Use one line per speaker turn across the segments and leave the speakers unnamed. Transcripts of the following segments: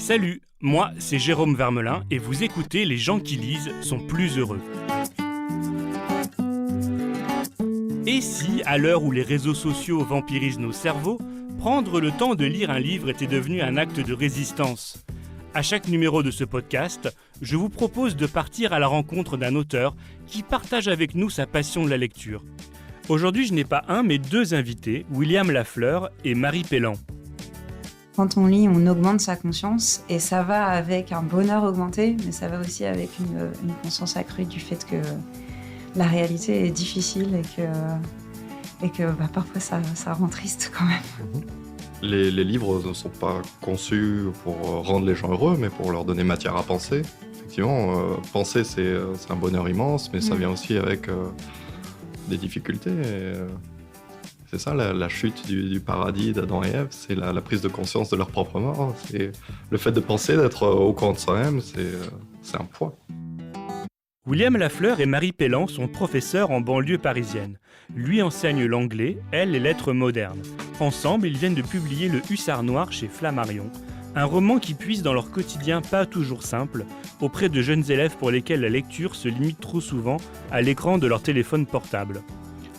Salut, moi c'est Jérôme Vermelin et vous écoutez Les gens qui lisent sont plus heureux. Et si, à l'heure où les réseaux sociaux vampirisent nos cerveaux, prendre le temps de lire un livre était devenu un acte de résistance ? À chaque numéro de ce podcast, je vous propose de partir à la rencontre d'un auteur qui partage avec nous sa passion de la lecture. Aujourd'hui, je n'ai pas un, mais deux invités, William Lafleur et Marie Pelland.
Quand on lit, on augmente sa conscience et ça va avec un bonheur augmenté, mais ça va aussi avec une conscience accrue du fait que la réalité est difficile et que parfois ça rend triste quand même.
Les livres ne sont pas conçus pour rendre les gens heureux, mais pour leur donner matière à penser. Effectivement, penser, c'est un bonheur immense, mais ça vient aussi avec des difficultés. C'est ça, la chute du paradis d'Adam et Ève, c'est la prise de conscience de leur propre mort. C'est le fait de penser, d'être au courant de soi-même, c'est un poids.
William Lafleur et Marie Pelland sont professeurs en banlieue parisienne. Lui enseigne l'anglais, elle les lettres modernes. Ensemble, ils viennent de publier Le Hussard Noir chez Flammarion, un roman qui puise dans leur quotidien pas toujours simple, auprès de jeunes élèves pour lesquels la lecture se limite trop souvent à l'écran de leur téléphone portable.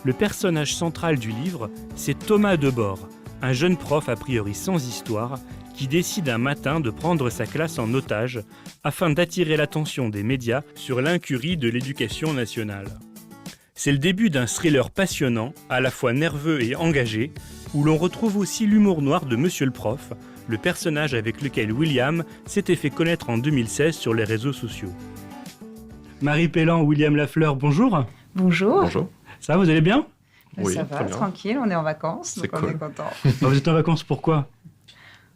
Le personnage central du livre, c'est Thomas Debord, un jeune prof a priori sans histoire, qui décide un matin de prendre sa classe en otage afin d'attirer l'attention des médias sur l'incurie de l'éducation nationale. C'est le début d'un thriller passionnant, à la fois nerveux et engagé, où l'on retrouve aussi l'humour noir de Monsieur le Prof, le personnage avec lequel William s'était fait connaître en 2016 sur les réseaux sociaux. Marie Pelland, William Lafleur, bonjour.
Bonjour.
Bonjour.
Ça va, vous allez bien ?
Oui,
ça va,
très bien.
tranquille, on est en vacances, donc
cool.
on est content.
Vous êtes en vacances, pourquoi ?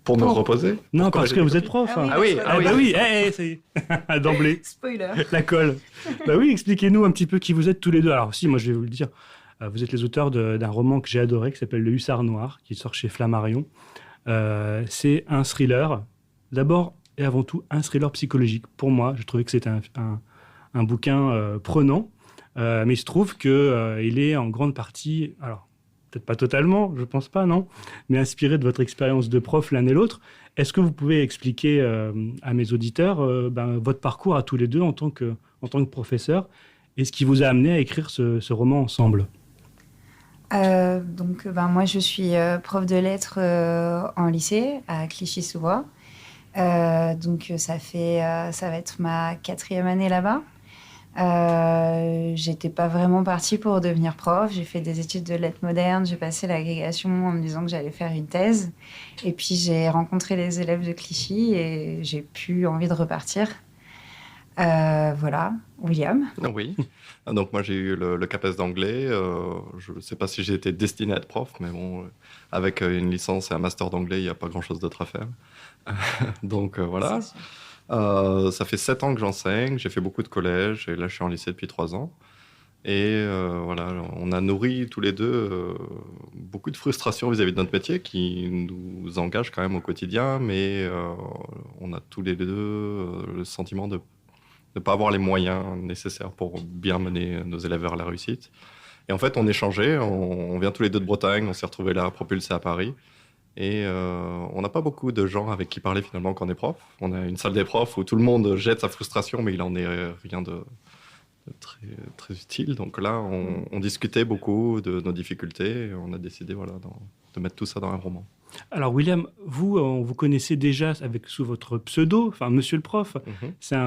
Pour nous reposer ?
Non,
Pourquoi
parce que vous êtes prof.
Ah oui.
Ah oui,
Bah oui, ça y est, d'emblée,
Spoiler.
la colle. Bah oui, expliquez-nous un petit peu qui vous êtes tous les deux. Alors si, moi je vais vous le dire, vous êtes les auteurs d'un roman que j'ai adoré, qui s'appelle Le Hussard Noir, qui sort chez Flammarion. C'est un thriller, d'abord et avant tout un thriller psychologique. Pour moi, je trouvais que c'était un bouquin prenant, mais il se trouve qu'il est en grande partie, alors peut-être pas totalement, je pense pas, non, mais inspiré de votre expérience de prof l'un et l'autre. Est-ce que vous pouvez expliquer à mes auditeurs votre parcours à tous les deux en tant que professeur et ce qui vous a amené à écrire ce roman ensemble ?
Moi, je suis prof de lettres en lycée à Clichy-sous-Bois. Ça va être ma 4e année là-bas. J'étais pas vraiment partie pour devenir prof. J'ai fait des études de lettres modernes. J'ai passé l'agrégation en me disant que j'allais faire une thèse. Et puis, j'ai rencontré les élèves de Clichy et j'ai plus envie de repartir. Voilà. William ?
Oui. Donc moi j'ai eu le CAPES d'anglais. Je ne sais pas si j'ai été destiné à être prof, mais bon, avec une licence et un master d'anglais, il n'y a pas grand-chose d'autre à faire. Donc voilà. Ça fait 7 ans que j'enseigne, j'ai fait beaucoup de collèges, et là je suis en lycée depuis 3 ans. Et voilà, on a nourri tous les deux beaucoup de frustration vis-à-vis de notre métier qui nous engage quand même au quotidien, mais on a tous les deux le sentiment de ne pas avoir les moyens nécessaires pour bien mener nos élèves vers la réussite. Et en fait, on échangeait, on vient tous les deux de Bretagne, on s'est retrouvés là, propulsés à Paris. Et on n'a pas beaucoup de gens avec qui parler finalement quand on est prof. On a une salle des profs où tout le monde jette sa frustration, mais il en est rien de très, très utile. Donc là, on discutait beaucoup de nos difficultés et on a décidé de mettre tout ça dans un roman.
Alors William, on vous connaissez déjà sous votre pseudo, enfin Monsieur le Prof. C'est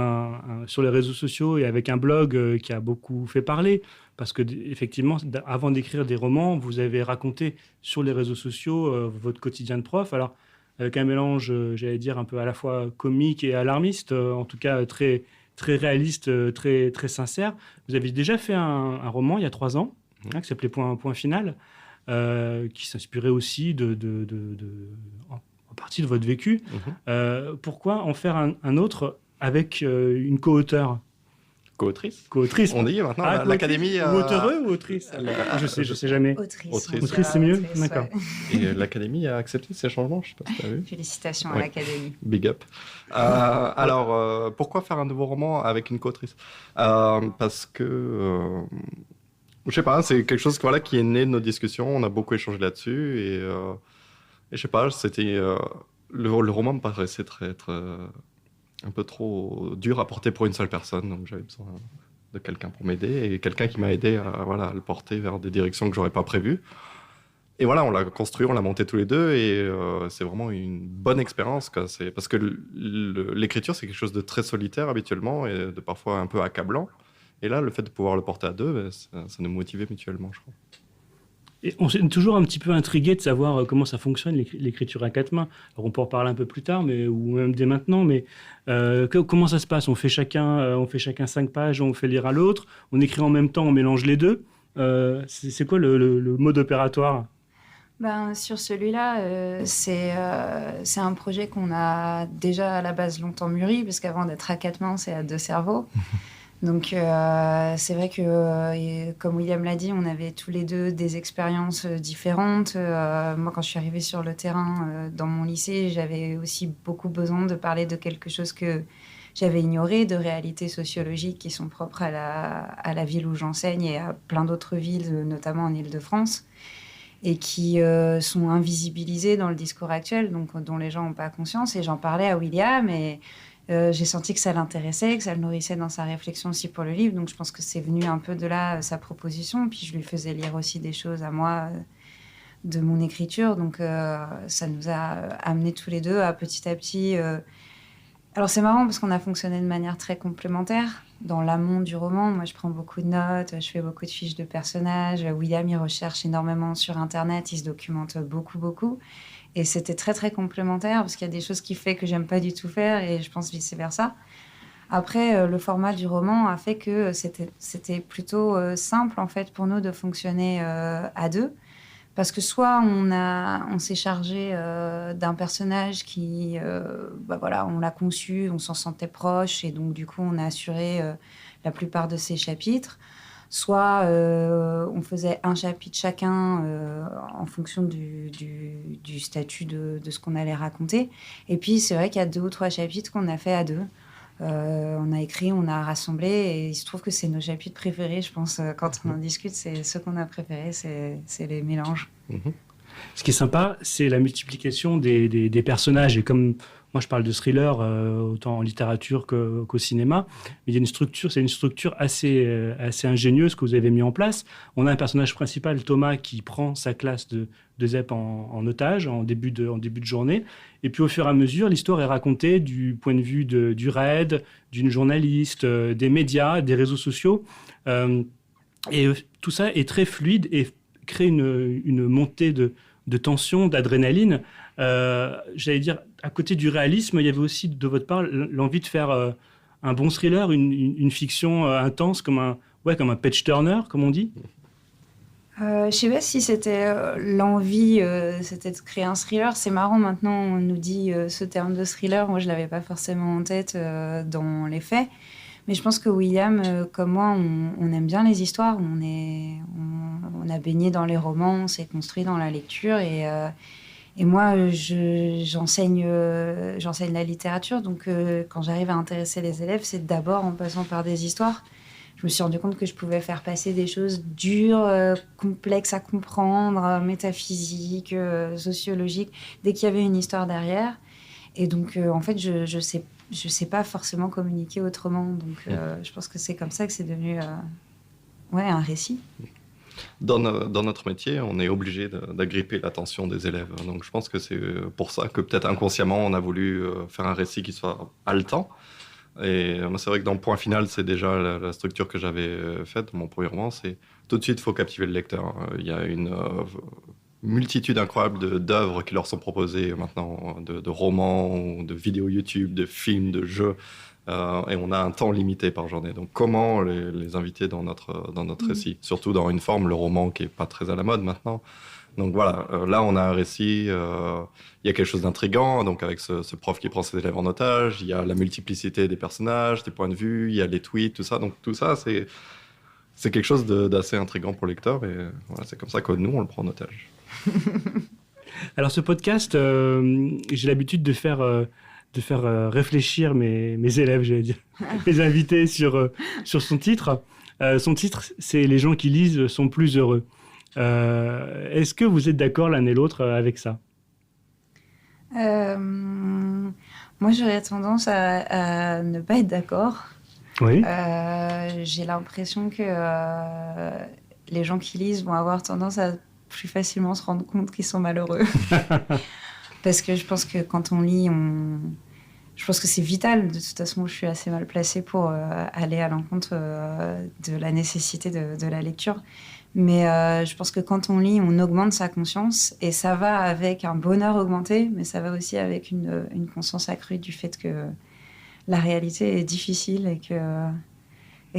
sur les réseaux sociaux et avec un blog qui a beaucoup fait parler. Parce que effectivement, avant d'écrire des romans, vous avez raconté sur les réseaux sociaux votre quotidien de prof. Alors avec un mélange, j'allais dire, un peu à la fois comique et alarmiste, en tout cas très, très réaliste, très, très sincère. Vous avez déjà fait un roman il y a 3 ans, qui s'appelait Point final, qui s'inspirait aussi en partie de votre vécu. Pourquoi en faire un autre avec une co-auteure ?
Co-autrice. On dit maintenant l'académie.
Ou auteureux ou autrice Je sais jamais. Autrice, c'est mieux. D'accord.
Ouais. Et l'académie a accepté ces changements, je sais pas si tu as vu.
Félicitations à l'académie.
Big up. Alors, pourquoi faire un nouveau roman avec une co-autrice ? Parce que je sais pas, c'est quelque chose qui est né de nos discussions. On a beaucoup échangé là-dessus et je sais pas, c'était le roman me paraissait être un peu trop dur à porter pour une seule personne, donc j'avais besoin de quelqu'un pour m'aider, et quelqu'un qui m'a aidé à le porter vers des directions que j'aurais pas prévues. Et voilà, on l'a construit, on l'a monté tous les deux, et c'est vraiment une bonne expérience, quoi. Parce que l'écriture, c'est quelque chose de très solitaire habituellement, et de parfois un peu accablant. Et là, le fait de pouvoir le porter à deux, ça nous motivait mutuellement, je crois.
Et on est toujours un petit peu intrigué de savoir comment ça fonctionne, l'écriture à quatre mains. Alors on peut en parler un peu plus tard, ou même dès maintenant, mais comment ça se passe ? On fait chacun 5 pages, on fait lire à l'autre, on écrit en même temps, on mélange les deux. C'est quoi le mode opératoire ?
Sur celui-là, c'est un projet qu'on a déjà à la base longtemps mûri, parce qu'avant d'être à 4 mains, c'est à 2 cerveaux. Donc c'est vrai que, comme William l'a dit, on avait tous les deux des expériences différentes. Moi, quand je suis arrivée sur le terrain dans mon lycée, j'avais aussi beaucoup besoin de parler de quelque chose que j'avais ignoré, de réalités sociologiques qui sont propres à la ville où j'enseigne et à plein d'autres villes, notamment en Île-de-France, et qui sont invisibilisées dans le discours actuel, donc dont les gens n'ont pas conscience. Et j'en parlais à William, et j'ai senti que ça l'intéressait, que ça le nourrissait dans sa réflexion aussi pour le livre. Donc je pense que c'est venu un peu de là, sa proposition. Puis je lui faisais lire aussi des choses à moi de mon écriture. Donc ça nous a amenés tous les deux à petit. Alors c'est marrant parce qu'on a fonctionné de manière très complémentaire. Dans l'amont du roman, moi je prends beaucoup de notes, je fais beaucoup de fiches de personnages. William, il recherche énormément sur Internet, il se documente beaucoup. Et c'était très, très complémentaire parce qu'il y a des choses qu'il fait que j'aime pas du tout faire et je pense vice-versa. Après, le format du roman a fait que c'était plutôt simple, en fait, pour nous de fonctionner à deux. Parce que soit on s'est chargé d'un personnage qui, on l'a conçu, on s'en sentait proche et donc, du coup, on a assuré la plupart de ces chapitres. Soit on faisait un chapitre chacun en fonction du statut de ce qu'on allait raconter. Et puis, c'est vrai qu'il y a 2 ou 3 chapitres qu'on a fait à 2. On a écrit, on a rassemblé, et il se trouve que c'est nos chapitres préférés, je pense. Quand on en discute, c'est ceux qu'on a préférés, c'est les mélanges.
Ce qui est sympa, c'est la multiplication des personnages. Et comme moi, je parle de thriller, autant en littérature qu'au cinéma, mais il y a une structure, c'est une structure assez ingénieuse que vous avez mis en place. On a un personnage principal, Thomas, qui prend sa classe de ZEP en otage en début de journée. Et puis, au fur et à mesure, l'histoire est racontée du point de vue du RAID, d'une journaliste, des médias, des réseaux sociaux. Et tout ça est très fluide et crée une montée de tension, d'adrénaline. J'allais dire, à côté du réalisme, il y avait aussi de votre part l'envie de faire un bon thriller, une fiction intense comme un page-turner, comme on dit.
Je sais pas si c'était l'envie, c'était de créer un thriller. C'est marrant, maintenant on nous dit ce terme de thriller. Moi, je l'avais pas forcément en tête dans les faits. Mais je pense que William, comme moi, on aime bien les histoires. On a baigné dans les romans, on s'est construit dans la lecture. Et moi, j'enseigne la littérature. Donc, quand j'arrive à intéresser les élèves, c'est d'abord en passant par des histoires. Je me suis rendu compte que je pouvais faire passer des choses dures, complexes à comprendre, métaphysiques, sociologiques, dès qu'il y avait une histoire derrière. Et donc, en fait, je sais pas forcément communiquer autrement. Donc, je pense que c'est comme ça que c'est devenu un récit.
Dans notre métier, on est obligé d'agripper l'attention des élèves. Donc, je pense que c'est pour ça que peut-être inconsciemment, on a voulu faire un récit qui soit haletant. Et c'est vrai que dans le point final, c'est déjà la structure que j'avais faite, mon premier roman, c'est tout de suite, il faut captiver le lecteur. Il y a une multitude incroyable d'œuvres qui leur sont proposées maintenant, de romans, de vidéos YouTube, de films, de jeux, et on a un temps limité par journée. Donc comment les inviter dans notre récit, surtout dans une forme, le roman qui n'est pas très à la mode maintenant. Donc voilà, là on a un récit, il y a quelque chose d'intriguant, donc avec ce prof qui prend ses élèves en otage, il y a la multiplicité des personnages, des points de vue, il y a les tweets, tout ça. Donc tout ça, c'est quelque chose d'assez intriguant pour le lecteur, et voilà, c'est comme ça que nous, on le prend en otage.
Alors ce podcast, j'ai l'habitude de faire réfléchir mes élèves, j'allais dire, mes invités sur son titre. Son titre, c'est « Les gens qui lisent sont plus heureux ». Est-ce que vous êtes d'accord l'un et l'autre avec ça ?
Moi, j'aurais tendance à ne pas être d'accord.
Oui.
J'ai l'impression que les gens qui lisent vont avoir tendance à plus facilement se rendre compte qu'ils sont malheureux. Parce que je pense que quand on lit, je pense que c'est vital. De toute façon, je suis assez mal placée pour aller à l'encontre de la nécessité de la lecture. Mais je pense que quand on lit, on augmente sa conscience et ça va avec un bonheur augmenté, mais ça va aussi avec une conscience accrue du fait que la réalité est difficile et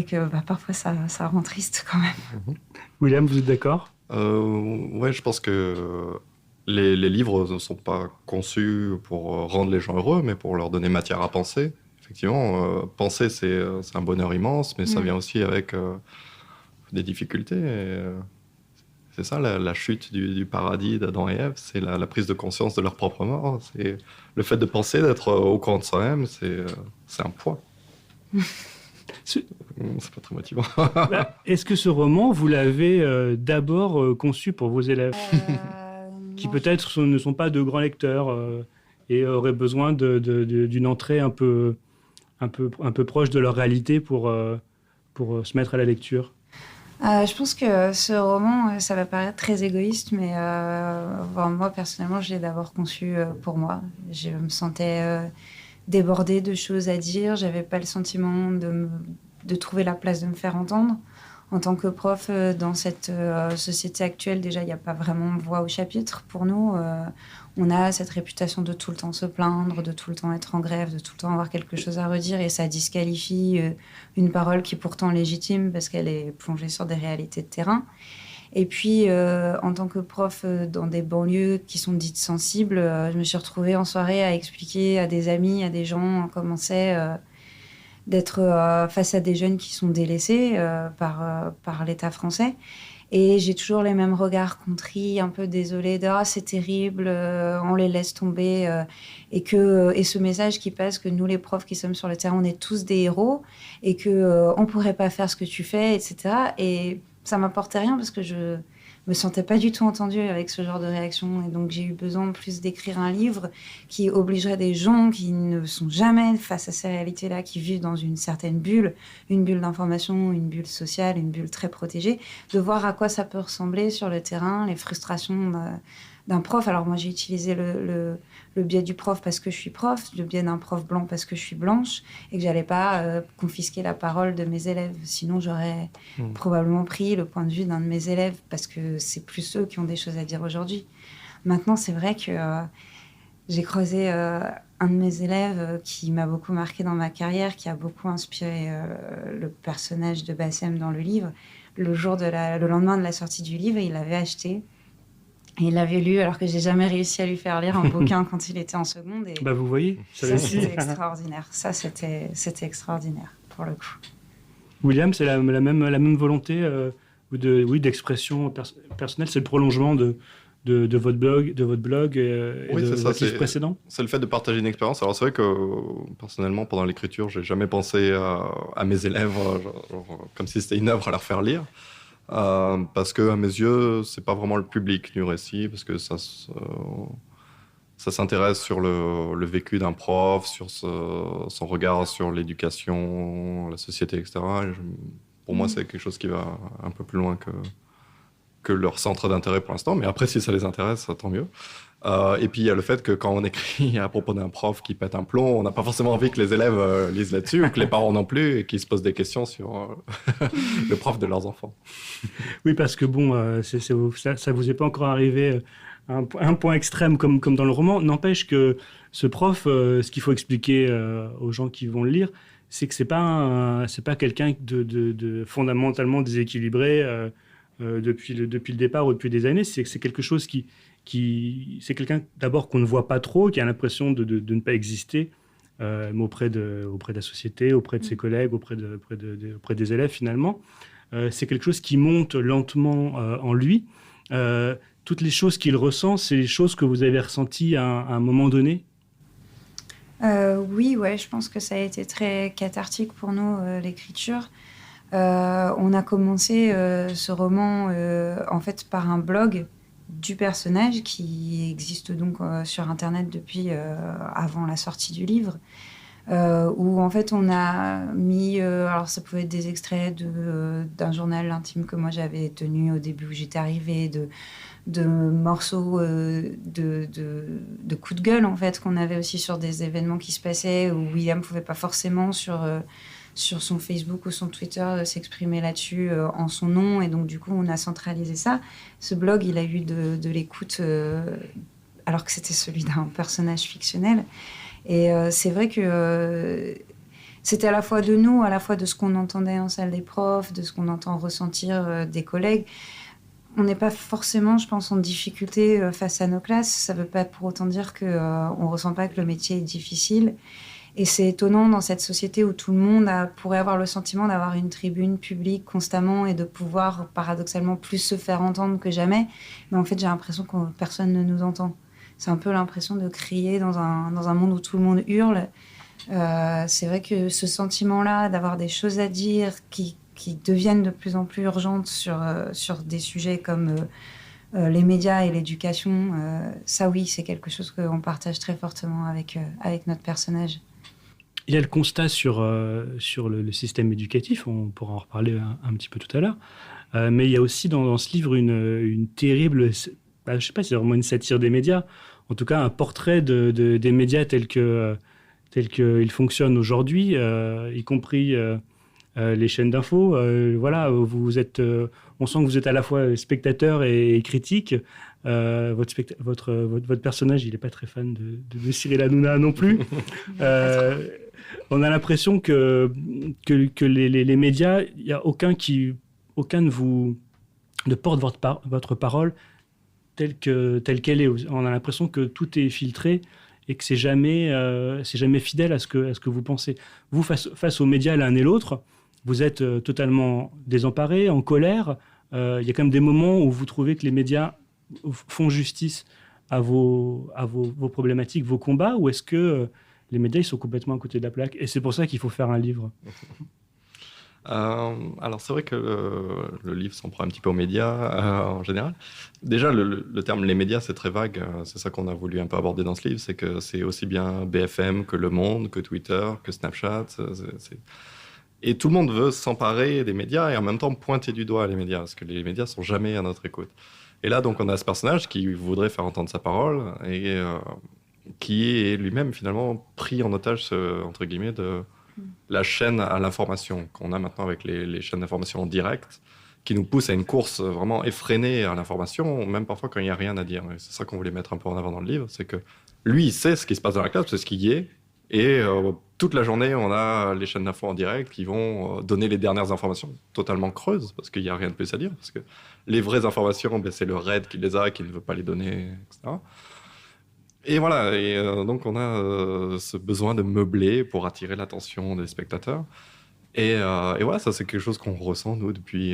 que parfois ça rend triste quand même.
William, vous êtes d'accord?
Ouais, je pense que les livres ne sont pas conçus pour rendre les gens heureux, mais pour leur donner matière à penser. Effectivement, penser, c'est un bonheur immense, mais ça vient aussi avec des difficultés. C'est ça, la chute du paradis d'Adam et Ève, c'est la prise de conscience de leur propre mort. C'est le fait de penser, d'être au courant de soi-même, c'est un poids. C'est pas très motivant.
Est-ce que ce roman, vous l'avez d'abord conçu pour vos élèves qui peut-être ne sont pas de grands lecteurs et auraient besoin d'une entrée un peu proche de leur réalité pour se mettre à la lecture?
Je pense que ce roman, ça va paraître très égoïste, mais moi, personnellement, je l'ai d'abord conçu pour moi. Je me sentais débordée de choses à dire. J'avais pas le sentiment de trouver la place de me faire entendre. En tant que prof, dans cette société actuelle, déjà, il n'y a pas vraiment voix au chapitre pour nous. On a cette réputation de tout le temps se plaindre, de tout le temps être en grève, de tout le temps avoir quelque chose à redire, et ça disqualifie une parole qui est pourtant légitime parce qu'elle est plongée sur des réalités de terrain. Et puis, en tant que prof dans des banlieues qui sont dites sensibles, je me suis retrouvée en soirée à expliquer à des amis, à des gens comment c'est d'être face à des jeunes qui sont délaissés par l'État français. Et j'ai toujours les mêmes regards contris, un peu désolés, de « c'est terrible, on les laisse tomber ». Et ce message qui passe que nous, les profs qui sommes sur le terrain, on est tous des héros et qu'on ne pourrait pas faire ce que tu fais, etc. Et ça ne m'apportait rien parce que je me sentais pas du tout entendue avec ce genre de réaction. Et donc, j'ai eu besoin plus d'écrire un livre qui obligerait des gens qui ne sont jamais face à ces réalités-là, qui vivent dans une certaine bulle, une bulle d'information, une bulle sociale, une bulle très protégée, de voir à quoi ça peut ressembler sur le terrain, les frustrations d'un prof. Alors moi, j'ai utilisé le biais du prof parce que je suis prof, le biais d'un prof blanc parce que je suis blanche, et que j'allais pas confisquer la parole de mes élèves. Sinon, j'aurais probablement pris le point de vue d'un de mes élèves parce que c'est plus eux qui ont des choses à dire aujourd'hui. Maintenant, c'est vrai que j'ai croisé un de mes élèves qui m'a beaucoup marqué dans ma carrière, qui a beaucoup inspiré le personnage de Bassem dans le livre. Le lendemain de la sortie du livre, il l'avait acheté. Et il l'avait lu alors que j'ai jamais réussi à lui faire lire un bouquin quand il était en seconde. Et
vous voyez,
ça c'était extraordinaire. Ça c'était extraordinaire pour le coup.
William, c'est la même volonté d'expression personnelle, c'est le prolongement de votre blog et
oui,
de votre livre précédent.
C'est le fait de partager une expérience. Alors c'est vrai que personnellement, pendant l'écriture, j'ai jamais pensé à mes élèves comme si c'était une œuvre à leur faire lire. Parce que à mes yeux, c'est pas vraiment le public du récit, parce que ça s'intéresse sur le vécu d'un prof, sur son regard sur l'éducation, la société, etc. Pour moi, c'est quelque chose qui va un peu plus loin que leur centre d'intérêt pour l'instant. Mais après, si ça les intéresse, tant mieux. Et puis, il y a le fait que quand on écrit à propos d'un prof qui pète un plomb, on n'a pas forcément envie que les élèves lisent là-dessus, ou que les parents non plus, et qu'ils se posent des questions sur le prof de leurs enfants.
Oui, parce que ça vous est pas encore arrivé à un point extrême comme dans le roman. N'empêche que ce prof, ce qu'il faut expliquer aux gens qui vont le lire, c'est que c'est pas quelqu'un de fondamentalement déséquilibré depuis le départ ou depuis des années. C'est quelque chose c'est quelqu'un d'abord qu'on ne voit pas trop, qui a l'impression de ne pas exister auprès de la société, auprès de ses collègues, auprès des élèves finalement. C'est quelque chose qui monte lentement en lui. Toutes les choses qu'il ressent, c'est les choses que vous avez ressenties à un moment donné?
Oui, je pense que ça a été très cathartique pour nous, l'écriture. On a commencé ce roman en fait par un blog du personnage qui existe donc sur Internet depuis avant la sortie du livre. Où en fait on a mis, alors ça pouvait être des extraits d'un journal intime que moi j'avais tenu au début où j'étais arrivée, de morceaux de coups de gueule en fait qu'on avait aussi sur des événements qui se passaient où William pouvait pas forcément sur son Facebook ou son Twitter s'exprimer là-dessus en son nom, et donc du coup on a centralisé ça. Ce blog il a eu de l'écoute alors que c'était celui d'un personnage fictionnel. Et c'est vrai que c'était à la fois de nous, à la fois de ce qu'on entendait en salle des profs, de ce qu'on entend ressentir des collègues. On n'est pas forcément, je pense, en difficulté face à nos classes. Ça ne veut pas pour autant dire qu'on ne ressent pas que le métier est difficile. Et c'est étonnant dans cette société où tout le monde pourrait avoir le sentiment d'avoir une tribune publique constamment et de pouvoir paradoxalement plus se faire entendre que jamais. Mais en fait, j'ai l'impression que personne ne nous entend. C'est un peu l'impression de crier dans un monde où tout le monde hurle. C'est vrai que ce sentiment-là d'avoir des choses à dire qui deviennent de plus en plus urgentes sur des sujets comme les médias et l'éducation, ça oui, c'est quelque chose qu'on partage très fortement avec notre personnage.
Il y a le constat sur le système éducatif, on pourra en reparler un petit peu tout à l'heure, mais il y a aussi dans ce livre une terrible, je ne sais pas si c'est vraiment une satire des médias, en tout cas un portrait des médias tels qu'ils fonctionnent aujourd'hui, y compris les chaînes d'infos. Voilà, on sent que vous êtes à la fois spectateur et critique. Votre personnage, il n'est pas très fan de Cyril Hanouna non plus. On a l'impression que les médias, il n'y a aucun de vous ne porte votre parole telle qu'elle est. On a l'impression que tout est filtré et que c'est jamais fidèle à ce que vous pensez. Vous, face aux médias l'un et l'autre, vous êtes totalement désemparés, en colère. Il y a quand même des moments où vous trouvez que les médias font justice à vos problématiques, vos combats, ou est-ce que les médias ils sont complètement à côté de la plaque? Et c'est pour ça qu'il faut faire un livre.
Alors c'est vrai que le livre s'en prend un petit peu aux médias en général. Déjà le terme les médias c'est très vague, c'est ça qu'on a voulu un peu aborder dans ce livre, c'est que c'est aussi bien BFM que Le Monde, que Twitter, que Snapchat. Et tout le monde veut s'emparer des médias et en même temps pointer du doigt les médias, parce que les médias sont jamais à notre écoute. Et là donc on a ce personnage qui voudrait faire entendre sa parole et qui est lui-même finalement pris en otage entre guillemets de la chaîne à l'information qu'on a maintenant avec les chaînes d'information en direct, qui nous poussent à une course vraiment effrénée à l'information, même parfois quand il n'y a rien à dire. Et c'est ça qu'on voulait mettre un peu en avant dans le livre, c'est que lui, il sait ce qui se passe dans la classe, c'est ce qu'il y est, et toute la journée, on a les chaînes d'infos en direct qui vont donner les dernières informations totalement creuses, parce qu'il n'y a rien de plus à dire, parce que les vraies informations, c'est le RAID qui les a, qui ne veut pas les donner, etc. Et voilà, donc on a ce besoin de meubler pour attirer l'attention des spectateurs. Et voilà, ça c'est quelque chose qu'on ressent nous depuis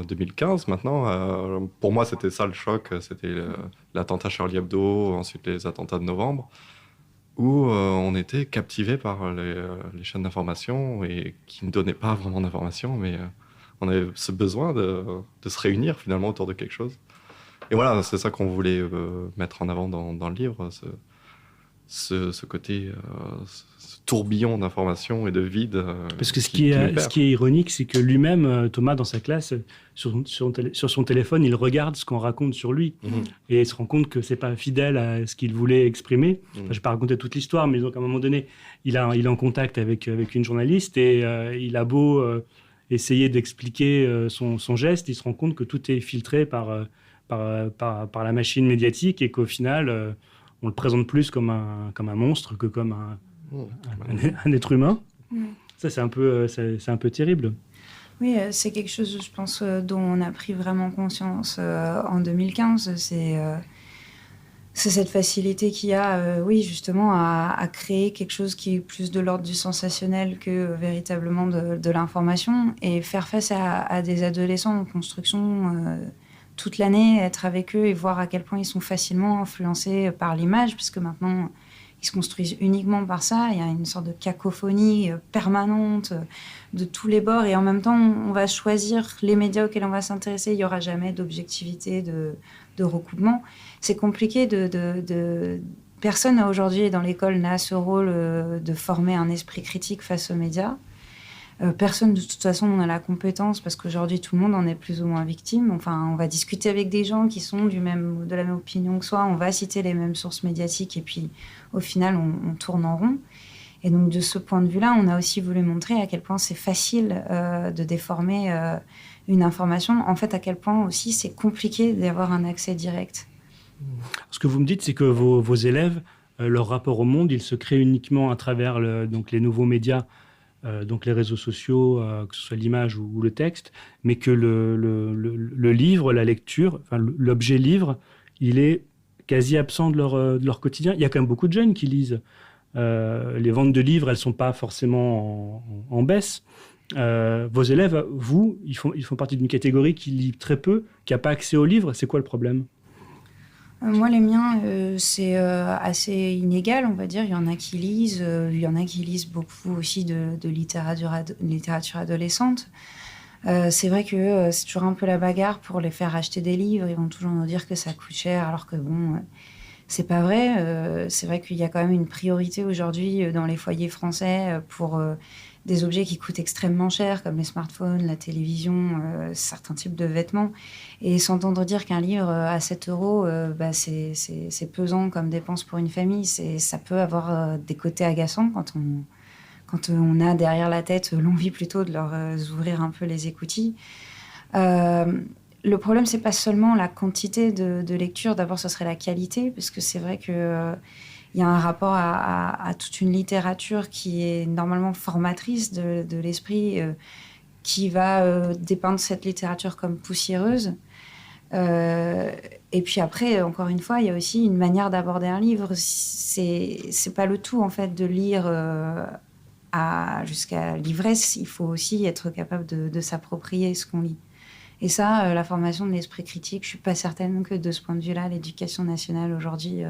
2015 maintenant. Pour moi c'était ça le choc, c'était l'attentat Charlie Hebdo, ensuite les attentats de novembre, où on était captivé par les chaînes d'information et qui ne donnaient pas vraiment d'informations, mais on avait ce besoin de se réunir finalement autour de quelque chose. Et voilà, c'est ça qu'on voulait mettre en avant dans le livre, ce côté, ce tourbillon d'informations et de vide.
Parce que ce qui est ironique, c'est que lui-même, Thomas, dans sa classe, sur son téléphone, il regarde ce qu'on raconte sur lui. Et il se rend compte que c'est pas fidèle à ce qu'il voulait exprimer. Enfin, je ne vais pas raconter toute l'histoire, mais donc à un moment donné, il est en contact avec une journaliste et il a beau essayer d'expliquer son geste, il se rend compte que tout est filtré par la machine médiatique et qu'au final, on le présente plus comme un monstre que comme un être humain. Ça, c'est un peu terrible.
Oui, c'est quelque chose, je pense, dont on a pris vraiment conscience en 2015. C'est cette facilité qu'il y a, oui, justement, à créer quelque chose qui est plus de l'ordre du sensationnel que véritablement de l'information, et faire face à des adolescents en construction toute l'année, être avec eux et voir à quel point ils sont facilement influencés par l'image, puisque maintenant, ils se construisent uniquement par ça. Il y a une sorte de cacophonie permanente de tous les bords. Et en même temps, on va choisir les médias auxquels on va s'intéresser. Il n'y aura jamais d'objectivité, de recoupement. C'est compliqué Personne aujourd'hui dans l'école n'a ce rôle de former un esprit critique face aux médias. Personne de toute façon n'en a la compétence parce qu'aujourd'hui tout le monde en est plus ou moins victime. Enfin, on va discuter avec des gens qui sont de la même opinion que soi, on va citer les mêmes sources médiatiques et puis au final on tourne en rond. Et donc de ce point de vue-là, on a aussi voulu montrer à quel point c'est facile de déformer une information. En fait, à quel point aussi c'est compliqué d'avoir un accès direct.
Ce que vous me dites, c'est que vos élèves, leur rapport au monde, il se crée uniquement à travers donc les nouveaux médias, donc les réseaux sociaux, que ce soit l'image ou le texte, mais que le livre, la lecture, enfin, l'objet livre, il est quasi absent de leur quotidien. Il y a quand même beaucoup de jeunes qui lisent. Les ventes de livres, elles ne sont pas forcément en baisse. Vos élèves, ils font partie d'une catégorie qui lit très peu, qui n'a pas accès aux livres. C'est quoi le problème ?
Moi, les miens, c'est assez inégal, on va dire. Il y en a qui lisent, il y en a qui lisent beaucoup aussi de littérature adolescente. C'est vrai que c'est toujours un peu la bagarre pour les faire acheter des livres. Ils vont toujours nous dire que ça coûte cher, alors que bon, c'est pas vrai. C'est vrai qu'il y a quand même une priorité aujourd'hui dans les foyers français pour des objets qui coûtent extrêmement cher, comme les smartphones, la télévision, certains types de vêtements. Et s'entendre dire qu'un livre à 7 euros, c'est pesant comme dépense pour une famille. Ça peut avoir des côtés agaçants quand on a derrière la tête l'envie plutôt de leur ouvrir un peu les écoutilles. Le problème, c'est pas seulement la quantité de lecture. D'abord, ce serait la qualité, parce que c'est vrai que il y a un rapport à toute une littérature qui est normalement formatrice de l'esprit, qui va dépeindre cette littérature comme poussiéreuse. Et puis après, encore une fois, il y a aussi une manière d'aborder un livre. C'est pas le tout, en fait, de lire jusqu'à l'ivresse. Il faut aussi être capable de s'approprier ce qu'on lit. Et ça, la formation de l'esprit critique, je suis pas certaine que de ce point de vue-là, l'éducation nationale aujourd'hui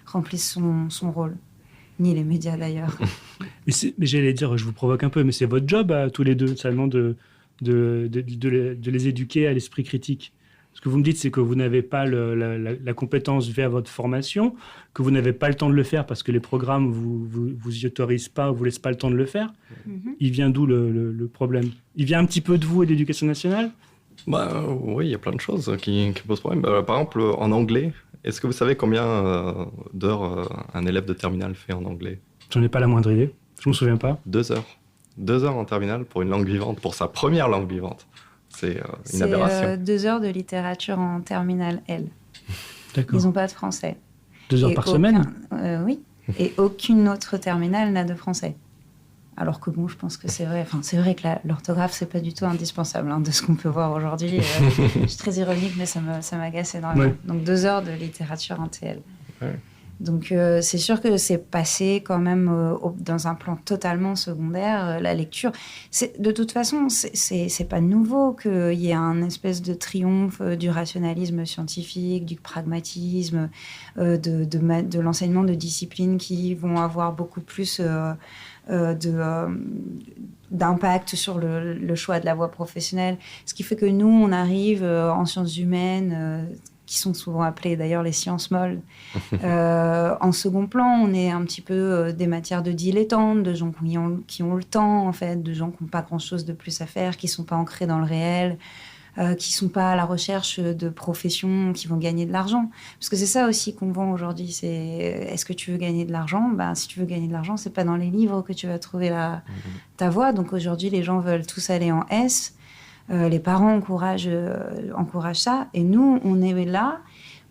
remplisse son rôle. Ni les médias d'ailleurs.
Mais j'allais dire, je vous provoque un peu, mais c'est votre job à tous les deux, seulement de les éduquer à l'esprit critique. Ce que vous me dites, c'est que vous n'avez pas la compétence vers votre formation, que vous n'avez pas le temps de le faire parce que les programmes vous y autorisent pas, vous laissent pas le temps de le faire. Mm-hmm. Il vient d'où le problème ? Il vient un petit peu de vous et de l'éducation nationale ?
Oui, il y a plein de choses qui posent problème. Par exemple, en anglais, est-ce que vous savez combien d'heures un élève de terminale fait en anglais ?
J'en ai pas la moindre idée. Je me souviens pas.
2 heures. 2 heures en terminale pour une langue vivante, pour sa première langue vivante. C'est une aberration.
C'est 2 heures de littérature en terminale L.
D'accord.
Ils n'ont pas de français.
2 heures par semaine ?
Oui. Et aucune autre terminale n'a de français. Alors que bon, je pense que c'est vrai. Enfin, c'est vrai que l'orthographe, c'est pas du tout indispensable de ce qu'on peut voir aujourd'hui. Je suis très ironique, mais ça m'agace énormément. Ouais. Donc 2 heures de littérature en TL. Ouais. Donc c'est sûr que c'est passé quand même dans un plan totalement secondaire. La lecture, de toute façon, c'est pas nouveau qu'il y ait un espèce de triomphe du rationalisme scientifique, du pragmatisme, de l'enseignement de disciplines qui vont avoir beaucoup plus d'impact sur le choix de la voie professionnelle. Ce qui fait que nous, on arrive en sciences humaines, qui sont souvent appelées d'ailleurs les sciences molles. En second plan, on est un petit peu des matières de dilettantes, de gens qui ont le temps, en fait, de gens qui n'ont pas grand-chose de plus à faire, qui ne sont pas ancrés dans le réel, qui ne sont pas à la recherche de professions qui vont gagner de l'argent. Parce que c'est ça aussi qu'on vend aujourd'hui, c'est est-ce que tu veux gagner de l'argent ? Si tu veux gagner de l'argent, ce n'est pas dans les livres que tu vas trouver ta voie. Donc aujourd'hui, les gens veulent tous aller en S. Les parents encouragent ça. Et nous, on est là.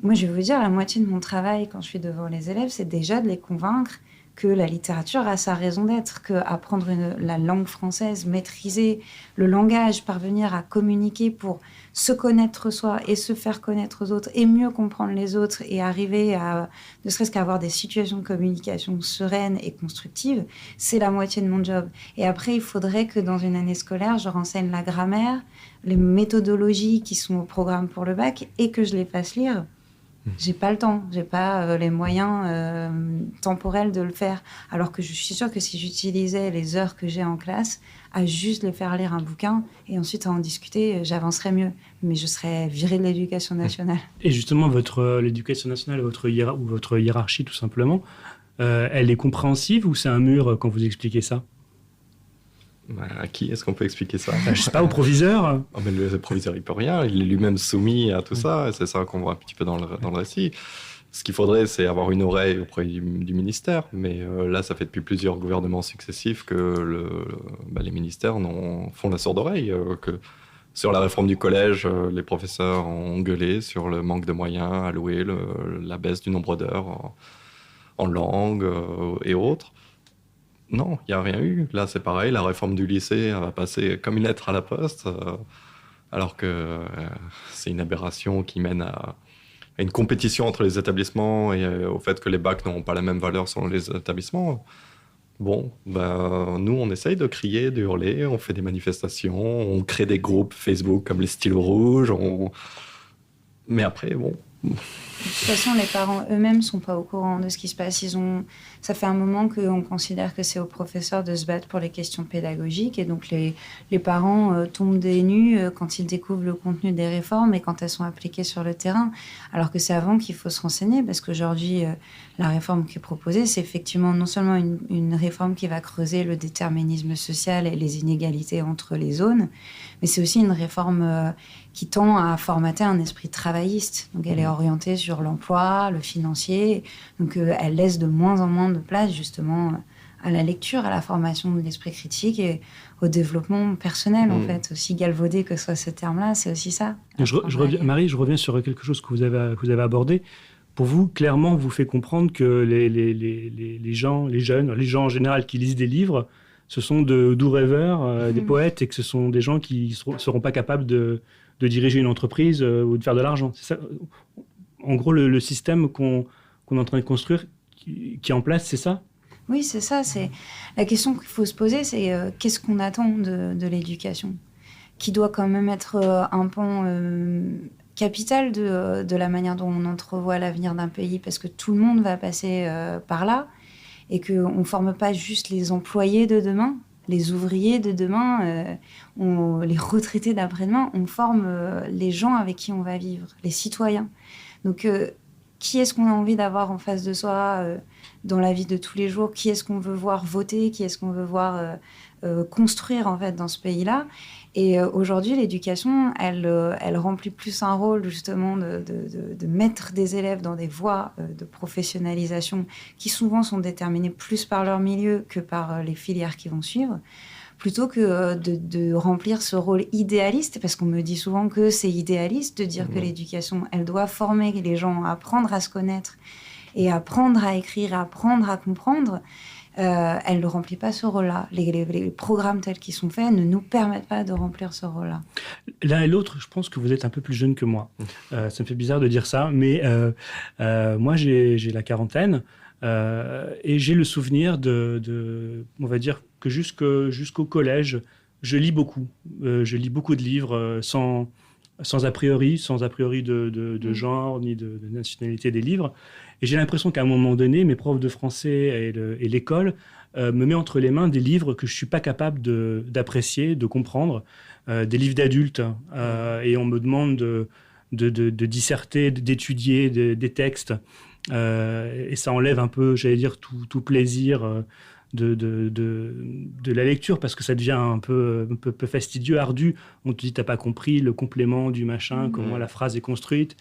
Moi, je vais vous dire, la moitié de mon travail, quand je suis devant les élèves, c'est déjà de les convaincre que la littérature a sa raison d'être, qu'apprendre la langue française, maîtriser le langage, parvenir à communiquer pour se connaître soi et se faire connaître aux autres et mieux comprendre les autres et arriver à, ne serait-ce qu'à avoir des situations de communication sereines et constructives, c'est la moitié de mon job. Et après, il faudrait que dans une année scolaire, je renseigne la grammaire, les méthodologies qui sont au programme pour le bac et que je les fasse lire J'ai pas le temps, j'ai pas les moyens temporels de le faire. Alors que je suis sûre que si j'utilisais les heures que j'ai en classe à juste les faire lire un bouquin et ensuite à en discuter, j'avancerais mieux. Mais je serais virée de l'éducation nationale.
Et justement, l'éducation nationale, ou votre hiérarchie tout simplement, elle est compréhensive ou c'est un mur quand vous expliquez ça?
À qui est-ce qu'on peut expliquer ça?
Je sais pas, au proviseur.
Oh, mais le proviseur, il peut rien. Il est lui-même soumis à tout ça. Et c'est ça qu'on voit un petit peu dans le récit. Ce qu'il faudrait, c'est avoir une oreille auprès du ministère. Mais là, ça fait depuis plusieurs gouvernements successifs que les ministères font la sourde oreille. Que sur la réforme du collège, les professeurs ont gueulé sur le manque de moyens alloués, la baisse du nombre d'heures en langue et autres. Non, il n'y a rien eu. Là, c'est pareil, la réforme du lycée va passer comme une lettre à la poste, alors que c'est une aberration qui mène à une compétition entre les établissements et au fait que les bacs n'auront pas la même valeur selon les établissements. Bon, nous, on essaye de crier, de hurler, on fait des manifestations, on crée des groupes Facebook comme les Stylos Rouges, mais après, bon...
De toute façon, les parents eux-mêmes ne sont pas au courant de ce qui se passe. Ça fait un moment qu'on considère que c'est aux professeurs de se battre pour les questions pédagogiques. Et donc, les parents tombent des nues quand ils découvrent le contenu des réformes et quand elles sont appliquées sur le terrain. Alors que c'est avant qu'il faut se renseigner, parce qu'aujourd'hui, la réforme qui est proposée, c'est effectivement non seulement une réforme qui va creuser le déterminisme social et les inégalités entre les zones, mais c'est aussi une réforme qui tend à formater un esprit travailliste. Donc, elle est orientée sur l'emploi, le financier. Donc, elle laisse de moins en moins de place, justement, à la lecture, à la formation de l'esprit critique et au développement personnel, en fait. Aussi galvaudé que soit ce terme-là, c'est aussi ça.
Marie, je reviens sur quelque chose que vous avez abordé. Pour vous, clairement, vous fait comprendre que les gens en général qui lisent des livres, ce sont de doux rêveurs, des poètes, et que ce sont des gens qui ne seront pas capables de diriger une entreprise ou de faire de l'argent. C'est ça, en gros, le système qu'on est en train de construire, qui est en place, c'est ça?
Oui, c'est ça. C'est la question qu'il faut se poser, c'est qu'est-ce qu'on attend de l'éducation, qui doit quand même être un pan capital de la manière dont on entrevoit l'avenir d'un pays, parce que tout le monde va passer par là, et qu'on ne forme pas juste les employés de demain, les ouvriers de demain, les retraités d'après-demain, on forme les gens avec qui on va vivre, les citoyens. Donc, qui est-ce qu'on a envie d'avoir en face de soi dans la vie de tous les jours? Qui est-ce qu'on veut voir voter? Qui est-ce qu'on veut voir construire, en fait, dans ce pays-là? Et aujourd'hui, l'éducation, elle remplit plus un rôle, justement, de mettre des élèves dans des voies de professionnalisation qui, souvent, sont déterminées plus par leur milieu que par les filières qui vont suivre, plutôt que de remplir ce rôle idéaliste, parce qu'on me dit souvent que c'est idéaliste de dire que l'éducation, elle doit former les gens à apprendre à se connaître et apprendre à écrire, apprendre à comprendre. Elle ne remplit pas ce rôle-là. Les programmes tels qu'ils sont faits ne nous permettent pas de remplir ce rôle-là.
L'un et l'autre, je pense que vous êtes un peu plus jeune que moi. Ça me fait bizarre de dire ça, mais moi, j'ai la quarantaine et j'ai le souvenir on va dire que jusqu'au collège, je lis beaucoup. Je lis beaucoup de livres sans a priori de genre ni de nationalité des livres. Et j'ai l'impression qu'à un moment donné, mes profs de français et l'école me met entre les mains des livres que je ne suis pas capable d'apprécier, de comprendre, des livres d'adultes. Et on me demande de disserter, d'étudier des textes. Et ça enlève un peu, j'allais dire, tout plaisir de la lecture, parce que ça devient un peu fastidieux, ardu. On te dit, t'as pas compris le complément du machin, comment la phrase est construite.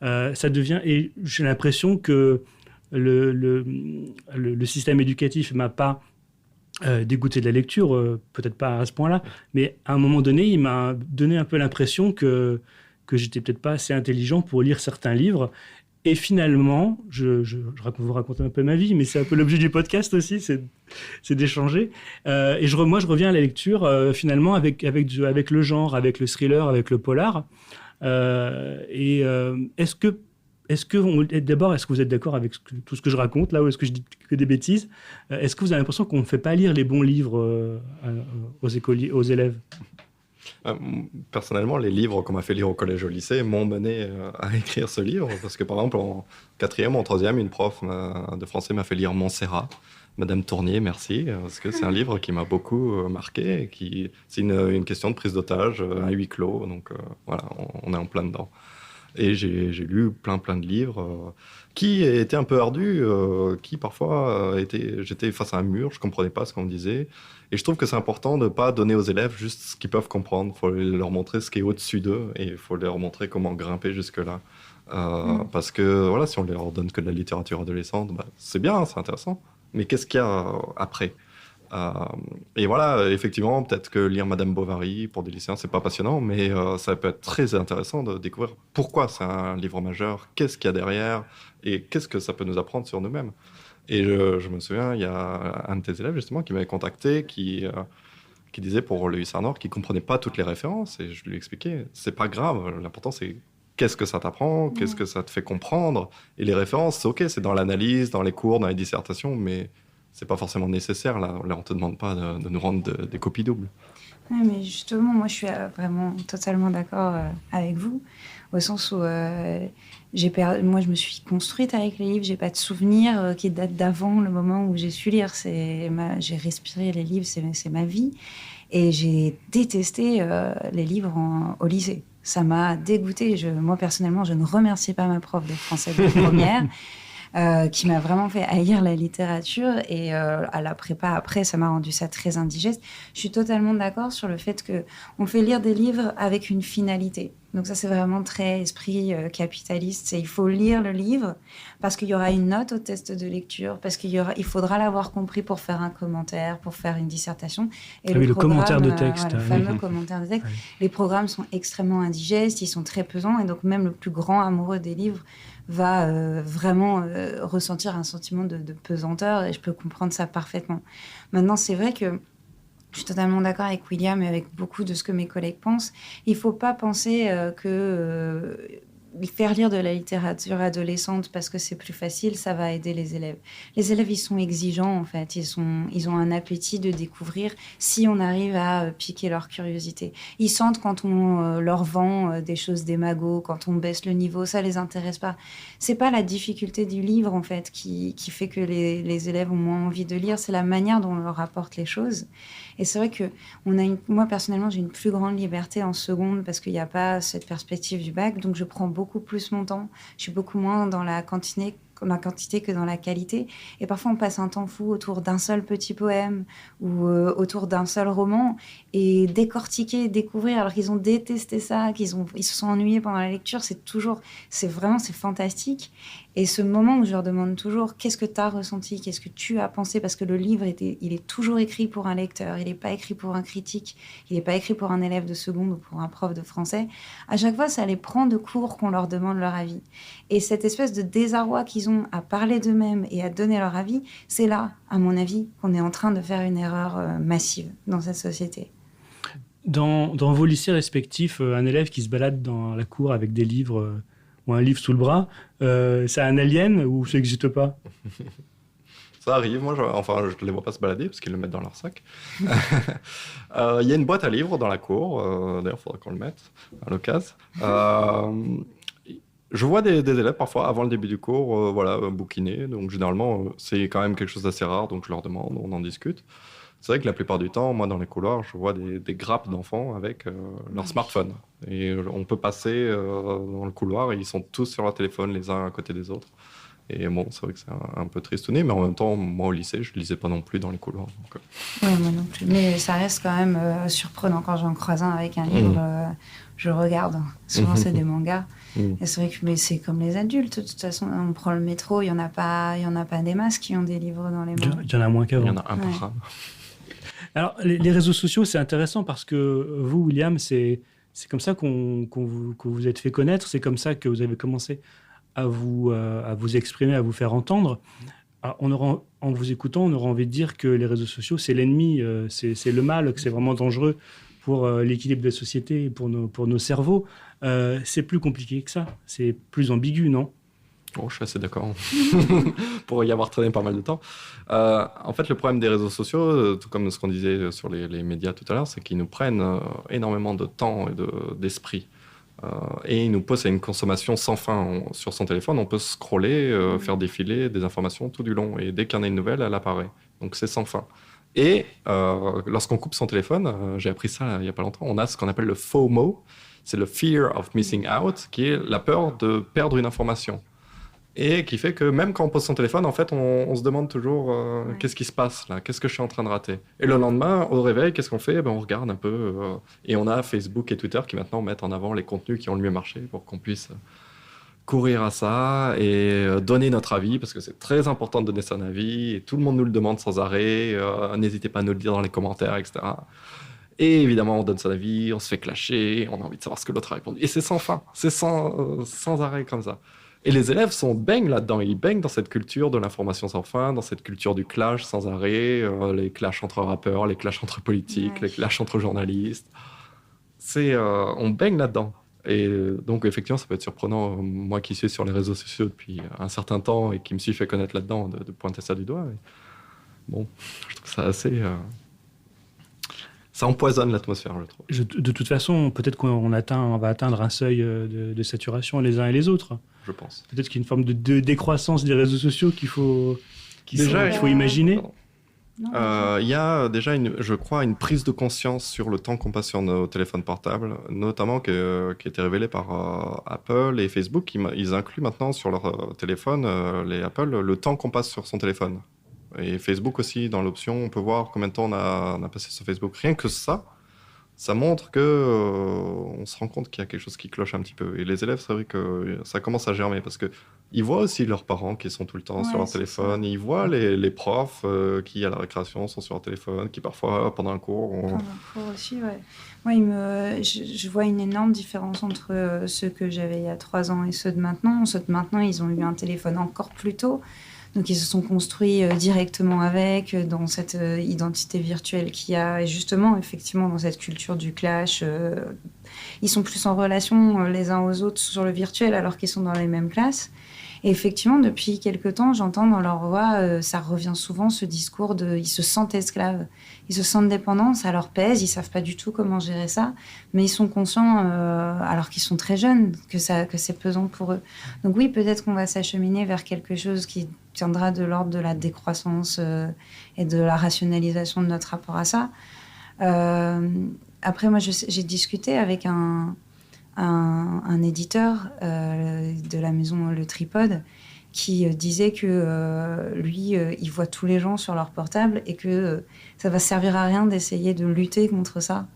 Ça devient, et j'ai l'impression que le système éducatif m'a pas dégoûté de la lecture, peut-être pas à ce point-là, mais à un moment donné, il m'a donné un peu l'impression que j'étais peut-être pas assez intelligent pour lire certains livres. Et finalement, je vous raconter un peu ma vie, mais c'est un peu l'objet du podcast aussi, c'est d'échanger. Et moi, je reviens à la lecture finalement avec le genre, avec le thriller, avec le polar. Est-ce que vous êtes d'accord avec tout ce que je raconte là, ou est-ce que je dis que des bêtises? Est-ce que vous avez l'impression qu'on ne fait pas lire les bons livres aux élèves?
Personnellement, les livres qu'on m'a fait lire au collège, au lycée, m'ont mené à écrire ce livre. Parce que, par exemple, en quatrième ou en troisième, une prof de français m'a fait lire Montserrat. Madame Tournier, merci. Parce que c'est un livre qui m'a beaucoup marqué. C'est une question de prise d'otage, un huis clos. Donc, voilà, on est en plein dedans. Et j'ai lu plein de livres qui étaient un peu ardus, qui parfois j'étais face à un mur, je comprenais pas ce qu'on me disait. Et je trouve que c'est important de ne pas donner aux élèves juste ce qu'ils peuvent comprendre. Il faut leur montrer ce qui est au-dessus d'eux et il faut leur montrer comment grimper jusque-là. Parce que voilà, si on leur donne que de la littérature adolescente, c'est bien, c'est intéressant. Mais qu'est-ce qu'il y a après? Et voilà, effectivement, peut-être que lire Madame Bovary pour des lycéens, c'est pas passionnant, mais ça peut être très intéressant de découvrir pourquoi c'est un livre majeur, qu'est-ce qu'il y a derrière, et qu'est-ce que ça peut nous apprendre sur nous-mêmes. Et je me souviens, il y a un de tes élèves, justement, qui m'avait contacté, qui disait pour le Hussard Noir qu'il comprenait pas toutes les références, et je lui expliquais, c'est pas grave, l'important c'est qu'est-ce que ça t'apprend, qu'est-ce que ça te fait comprendre, et les références, c'est ok, c'est dans l'analyse, dans les cours, dans les dissertations, mais c'est pas forcément nécessaire. Là, on te demande pas de nous rendre des copies doubles.
Ouais, mais justement, moi, je suis vraiment totalement d'accord avec vous, au sens où moi, je me suis construite avec les livres. J'ai pas de souvenirs qui datent d'avant le moment où j'ai su lire. J'ai respiré les livres, c'est ma vie. Et j'ai détesté les livres au lycée. Ça m'a dégoûtée. Moi, personnellement, je ne remercie pas ma prof de français de première. Qui m'a vraiment fait haïr la littérature et à la prépa après ça m'a rendu ça très indigeste. Je suis totalement d'accord sur le fait que on fait lire des livres avec une finalité. Donc ça c'est vraiment très esprit capitaliste. Il faut lire le livre parce qu'il y aura une note au test de lecture, parce il faudra l'avoir compris pour faire un commentaire, pour faire une dissertation. Et
le commentaire de texte.
Le fameux commentaire de texte. Les programmes sont extrêmement indigestes, ils sont très pesants et donc même le plus grand amoureux des livres va vraiment ressentir un sentiment de pesanteur et je peux comprendre ça parfaitement. Maintenant, c'est vrai que je suis totalement d'accord avec William et avec beaucoup de ce que mes collègues pensent. Il ne faut pas penser que faire lire de la littérature adolescente parce que c'est plus facile, ça va aider les élèves. Les élèves, ils sont exigeants, en fait. Ils ont un appétit de découvrir si on arrive à piquer leur curiosité. Ils sentent quand on leur vend des choses démago, quand on baisse le niveau, ça les intéresse pas. C'est pas la difficulté du livre, en fait, qui fait que les élèves ont moins envie de lire, c'est la manière dont on leur apporte les choses. Et c'est vrai que moi, personnellement, j'ai une plus grande liberté en seconde parce qu'il n'y a pas cette perspective du bac, donc je prends beaucoup plus mon temps. Je suis beaucoup moins dans la quantité que dans la qualité. Et parfois, on passe un temps fou autour d'un seul petit poème ou autour d'un seul roman et décortiquer, découvrir, alors qu'ils ont détesté ça, ils se sont ennuyés pendant la lecture, c'est fantastique. Et ce moment où je leur demande toujours qu'est-ce que tu as ressenti, qu'est-ce que tu as pensé, parce que le livre, il est toujours écrit pour un lecteur, il n'est pas écrit pour un critique, il n'est pas écrit pour un élève de seconde ou pour un prof de français. À chaque fois, ça les prend de court qu'on leur demande leur avis. Et cette espèce de désarroi qu'ils ont à parler d'eux-mêmes et à donner leur avis, c'est là, à mon avis, qu'on est en train de faire une erreur massive dans cette société.
Dans vos lycées respectifs, un élève qui se balade dans la cour avec des livres ou un livre sous le bras, c'est un alien ou ça n'existe pas?
Ça arrive, moi, je ne les vois pas se balader parce qu'ils le mettent dans leur sac. Il y a une boîte à livres dans la cour, d'ailleurs, il faudra qu'on le mette à l'occasion. Je vois des élèves parfois avant le début du cours, bouquiner, donc généralement c'est quand même quelque chose d'assez rare, donc je leur demande, on en discute. C'est vrai que la plupart du temps, moi dans les couloirs, je vois des grappes d'enfants avec leur smartphone. Et on peut passer dans le couloir et ils sont tous sur leur téléphone les uns à côté des autres. Et bon, c'est vrai que c'est un peu tristouné, mais en même temps, moi au lycée, je ne lisais pas non plus dans les couloirs.
Oui, moi non plus. Mais ça reste quand même surprenant quand j'en croise un avec un livre. Je regarde. Souvent, c'est des mangas. Et c'est vrai que c'est comme les adultes. De toute façon, on prend le métro, il n'y en a pas des masses qui ont des livres dans les mains.
Il y en a moins qu'avant.
Il y en a un par âme.
Alors, les réseaux sociaux, c'est intéressant parce que vous, William, c'est comme ça que vous êtes fait connaître. C'est comme ça que vous avez commencé à vous exprimer, à vous faire entendre. Alors, en vous écoutant, on aura envie de dire que les réseaux sociaux, c'est l'ennemi, c'est le mal, que c'est vraiment dangereux pour l'équilibre des sociétés, pour nos cerveaux. C'est plus compliqué que ça. C'est plus ambigu, non?
Oh, je suis assez d'accord. Pour y avoir traîné pas mal de temps. En fait, le problème des réseaux sociaux, tout comme ce qu'on disait sur les médias tout à l'heure, c'est qu'ils nous prennent énormément de temps et d'esprit. Et ils nous poussent à une consommation sans fin. Sur son téléphone, on peut scroller, faire défiler des informations tout du long. Et dès qu'il y en a une nouvelle, elle apparaît. Donc c'est sans fin. Et lorsqu'on coupe son téléphone, j'ai appris ça il n'y a pas longtemps, on a ce qu'on appelle le FOMO. C'est le Fear of Missing Out, qui est la peur de perdre une information. Et qui fait que même quand on pose son téléphone, en fait, on se demande toujours qu'est-ce qui se passe là, qu'est-ce que je suis en train de rater. Et le lendemain, au réveil, qu'est-ce qu'on fait? On regarde un peu. Et on a Facebook et Twitter qui maintenant mettent en avant les contenus qui ont le mieux marché pour qu'on puisse courir à ça et donner notre avis, parce que c'est très important de donner son avis. Et tout le monde nous le demande sans arrêt. N'hésitez pas à nous le dire dans les commentaires, etc. Et évidemment, on donne son avis, on se fait clasher, on a envie de savoir ce que l'autre a répondu. Et c'est sans fin, c'est sans arrêt comme ça. Et les élèves baignent là-dedans, ils baignent dans cette culture de l'information sans fin, dans cette culture du clash sans arrêt, les clashs entre rappeurs, les clashs entre politiques, les clashs entre journalistes. On baigne là-dedans. Et donc, effectivement, ça peut être surprenant, moi qui suis sur les réseaux sociaux depuis un certain temps et qui me suis fait connaître là-dedans, de pointer ça du doigt. Mais bon, je trouve ça assez... Ça empoisonne l'atmosphère, je trouve.
De toute façon, peut-être qu'on va atteindre un seuil de saturation les uns et les autres.
Je pense.
Peut-être qu'il y a une forme de décroissance des réseaux sociaux qu'il faut imaginer.
Il y a déjà, je crois, une prise de conscience sur le temps qu'on passe sur nos téléphones portables, notamment qui a été révélée par Apple et Facebook. Ils incluent maintenant sur leur téléphone, les Apple, le temps qu'on passe sur son téléphone. Et Facebook aussi, dans l'option, on peut voir combien de temps on a passé sur Facebook. Rien que ça montre qu'on se rend compte qu'il y a quelque chose qui cloche un petit peu. Et les élèves, c'est vrai que ça commence à germer, parce qu'ils voient aussi leurs parents qui sont tout le temps sur leur téléphone. Ils voient les profs qui, à la récréation, sont sur leur téléphone, qui parfois, pendant un cours...
Pendant un cours aussi, ouais. Moi, je vois une énorme différence entre ceux que j'avais il y a 3 ans et ceux de maintenant. Ceux de maintenant, ils ont eu un téléphone encore plus tôt. Donc, ils se sont construits directement avec, dans cette identité virtuelle qu'il y a. Et justement, effectivement, dans cette culture du clash, ils sont plus en relation les uns aux autres sur le virtuel alors qu'ils sont dans les mêmes classes. Et effectivement, depuis quelque temps, j'entends dans leur voix, ça revient souvent, ce discours ils se sentent esclaves, ils se sentent dépendants, ça leur pèse, ils savent pas du tout comment gérer ça, mais ils sont conscients, alors qu'ils sont très jeunes, que c'est pesant pour eux. Donc oui, peut-être qu'on va s'acheminer vers quelque chose qui tiendra de l'ordre de la décroissance et de la rationalisation de notre rapport à ça. Après, moi, j'ai discuté avec un éditeur de la maison Le Tripode qui disait que lui, il voit tous les gens sur leur portable et que ça va servir à rien d'essayer de lutter contre ça,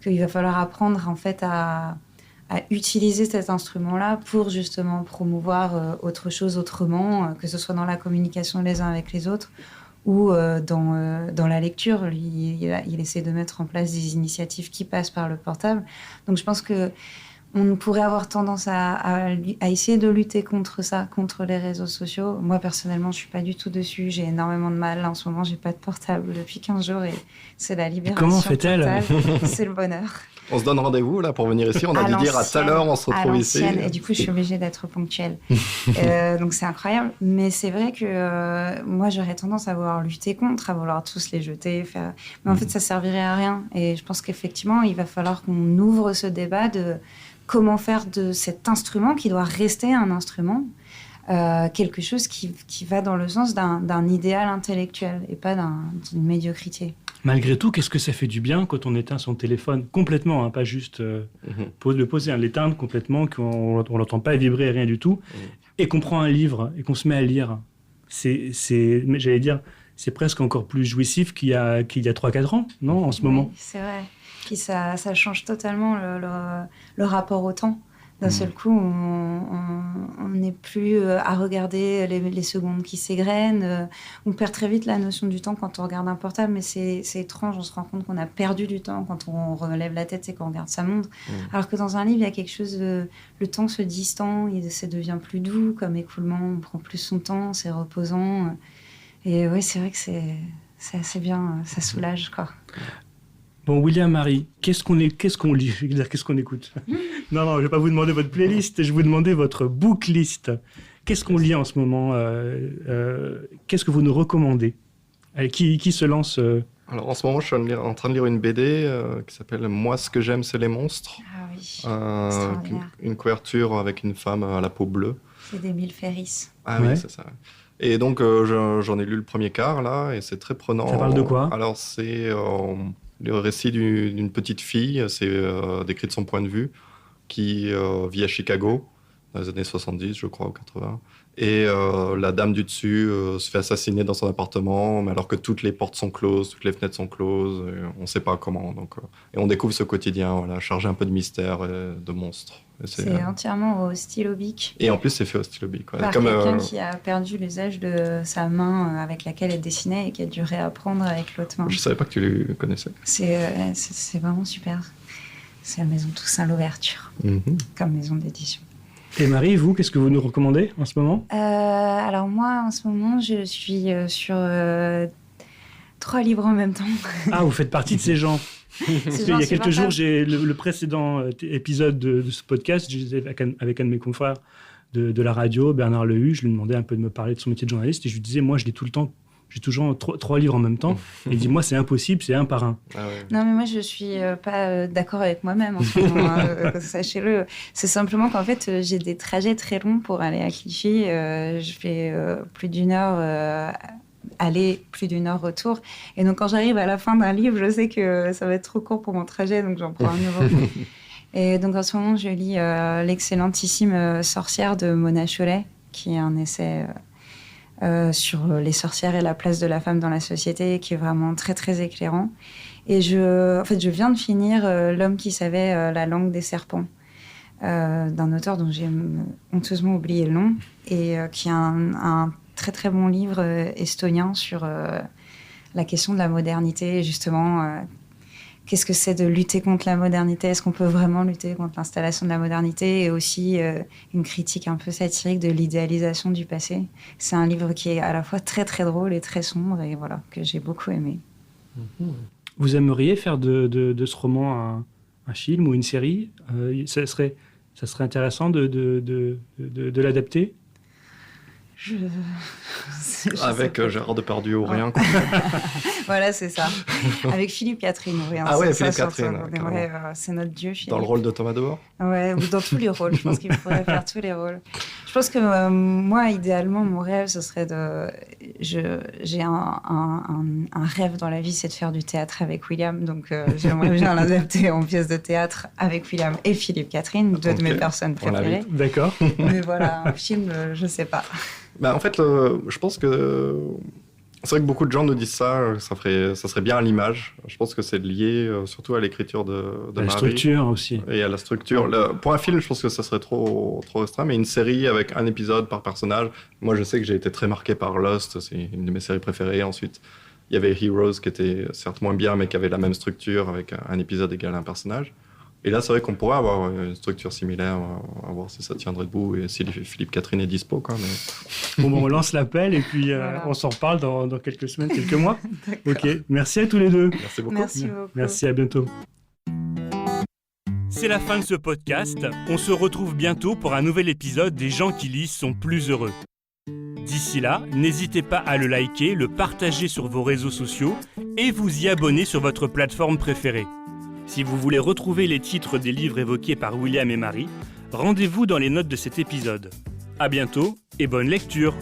qu'il va falloir apprendre en fait à utiliser cet instrument-là pour justement promouvoir autre chose autrement, que ce soit dans la communication les uns avec les autres ou dans la lecture. Lui, il essaie de mettre en place des initiatives qui passent par le portable. Donc je pense que on pourrait avoir tendance à essayer de lutter contre ça, contre les réseaux sociaux. Moi, personnellement, je ne suis pas du tout dessus. J'ai énormément de mal. En ce moment, je n'ai pas de portable depuis 15 jours et c'est la libération.
Comment fait-elle
totale. C'est le bonheur.
On se donne rendez-vous là pour venir ici. On a dû dire à telle heure, on se retrouve ici.
Et du coup, je suis obligée d'être ponctuelle. Donc, c'est incroyable. Mais c'est vrai que moi, j'aurais tendance à vouloir lutter contre, à vouloir tous les jeter. Mais en fait, ça ne servirait à rien. Et je pense qu'effectivement, il va falloir qu'on ouvre ce débat de comment faire de cet instrument, qui doit rester un instrument, quelque chose qui va dans le sens d'un idéal intellectuel et pas d'une médiocrité.
Malgré tout, qu'est-ce que ça fait du bien quand on éteint son téléphone complètement, pas juste le poser, l'éteindre complètement, qu'on ne l'entend pas vibrer, rien du tout, et qu'on prend un livre et qu'on se met à lire. J'allais dire, c'est presque encore plus jouissif qu'il y a 3-4 ans, non, en ce moment.
C'est vrai. Puis ça change totalement le rapport au temps. D'un seul coup, on n'est plus à regarder les secondes qui s'égrènent. On perd très vite la notion du temps quand on regarde un portable, mais c'est étrange. On se rend compte qu'on a perdu du temps quand on relève la tête et qu'on regarde sa montre. Alors que dans un livre, il y a quelque chose le temps se distend, ça devient plus doux comme écoulement. On prend plus son temps, c'est reposant. Et oui, c'est vrai que c'est assez bien, ça soulage, quoi.
Bon, William, Marie, qu'est-ce qu'on lit? Je veux dire, qu'est-ce qu'on écoute? Non, je ne vais pas vous demander votre playlist, je vais vous demander votre booklist. Qu'est-ce qu'on lit en ce moment Qu'est-ce que vous nous recommandez? Qui se lance
Alors, en ce moment, je suis en train de lire une BD qui s'appelle « Moi, ce que j'aime, c'est les monstres ».
Ah oui,
Une couverture avec une femme à la peau bleue.
c'est d'Émile Ferris.
Ah
Ouais.
oui, c'est ça. Et donc, j'en ai lu le premier quart, là, et c'est très prenant.
Ça parle de quoi?
Alors, c'est le récit d'une petite fille, c'est décrit de son point de vue, qui vit à Chicago, dans les années 70, je crois, ou 80. Et la dame du dessus se fait assassiner dans son appartement, mais alors que toutes les portes sont closes, toutes les fenêtres sont closes, et on ne sait pas comment. Donc, et on découvre ce quotidien, voilà, chargé un peu de mystère et de monstres. Et
C'est entièrement au stylo bic.
Et en plus, c'est fait au stylo bic.
Par quelqu'un qui a perdu l'usage de sa main avec laquelle elle dessinait et qui a dû réapprendre avec l'autre main.
Je ne savais pas que tu le connaissais.
C'est vraiment super. C'est la Maison Toussaint L'Ouverture, comme maison d'édition.
Et Marie, vous, qu'est-ce que vous nous recommandez en ce moment?
Alors moi, en ce moment, je suis sur 3 livres en même temps.
Ah, vous faites partie de ces gens. Parce qu'il y a quelques jours, j'ai le précédent épisode de ce podcast, j'étais avec un de mes confrères de la radio, Bernard Lehu, je lui demandais un peu de me parler de son métier de journaliste et je lui disais, moi, je lis tout le temps, j'ai toujours 3 livres en même temps. Et il dit, moi, c'est impossible, c'est un par un.
Ah ouais.
Non, mais moi, je suis pas d'accord avec moi-même en ce moment, sachez-le. C'est simplement qu'en fait, j'ai des trajets très longs pour aller à Clichy. Je fais plus d'1 heure aller, plus d'1 heure retour. Et donc, quand j'arrive à la fin d'un livre, je sais que ça va être trop court pour mon trajet, donc j'en prends un nouveau. Et donc, en ce moment, je lis l'excellentissime Sorcière de Mona Chollet, qui est un essai sur les sorcières et la place de la femme dans la société, qui est vraiment très, très éclairant. Et je viens de finir L'homme qui savait la langue des serpents, d'un auteur dont j'ai honteusement oublié le nom, et qui est un très, très bon livre estonien sur la question de la modernité, justement. Qu'est-ce que c'est de lutter contre la modernité? Est-ce qu'on peut vraiment lutter contre l'installation de la modernité? Et aussi une critique un peu satirique de l'idéalisation du passé. C'est un livre qui est à la fois très très drôle et très sombre, et voilà, que j'ai beaucoup aimé.
Vous aimeriez faire de ce roman un film ou une série? Ça serait intéressant de l'adapter?
Avec Gérard Depardieu ou rien, quoi.
Voilà, c'est ça. Avec Philippe Catherine ou rien.
Ah ouais,
c'est
Philippe Catherine.
c'est notre dieu, Philippe.
Dans le rôle de Thomas Dehors.
Ouais, ou dans tous les rôles. Je pense qu'il faudrait faire tous les rôles. Je pense que moi, idéalement, mon rêve, ce serait j'ai un rêve dans la vie, c'est de faire du théâtre avec William. Donc, j'aimerais bien l'adapter en pièce de théâtre avec William et Philippe Catherine, deux de mes personnes préférées.
D'accord.
Mais voilà, un film, je sais pas.
Bah, en fait, je pense que c'est vrai que beaucoup de gens nous disent ça serait bien à l'image. Je pense que c'est lié surtout à l'écriture de
la
Marie.
Structure aussi.
Et à la structure. Pour un film, je pense que ça serait trop restreint, mais une série avec un épisode par personnage. Moi, je sais que j'ai été très marqué par Lost, c'est une de mes séries préférées. Ensuite, il y avait Heroes qui était certes moins bien, mais qui avait la même structure avec un épisode égal à un personnage. Et là, c'est vrai qu'on pourrait avoir une structure similaire, à voir si ça tiendrait debout et si Philippe Catherine est dispo. Quoi, mais...
Bon, on lance l'appel et puis voilà. On s'en reparle dans quelques semaines, quelques mois. Ok, merci à tous les deux.
Merci beaucoup.
Merci beaucoup.
Merci, à bientôt.
C'est la fin de ce podcast. On se retrouve bientôt pour un nouvel épisode des gens qui lisent sont plus heureux. D'ici là, n'hésitez pas à le liker, le partager sur vos réseaux sociaux et vous y abonner sur votre plateforme préférée. Si vous voulez retrouver les titres des livres évoqués par William et Marie, rendez-vous dans les notes de cet épisode. À bientôt et bonne lecture!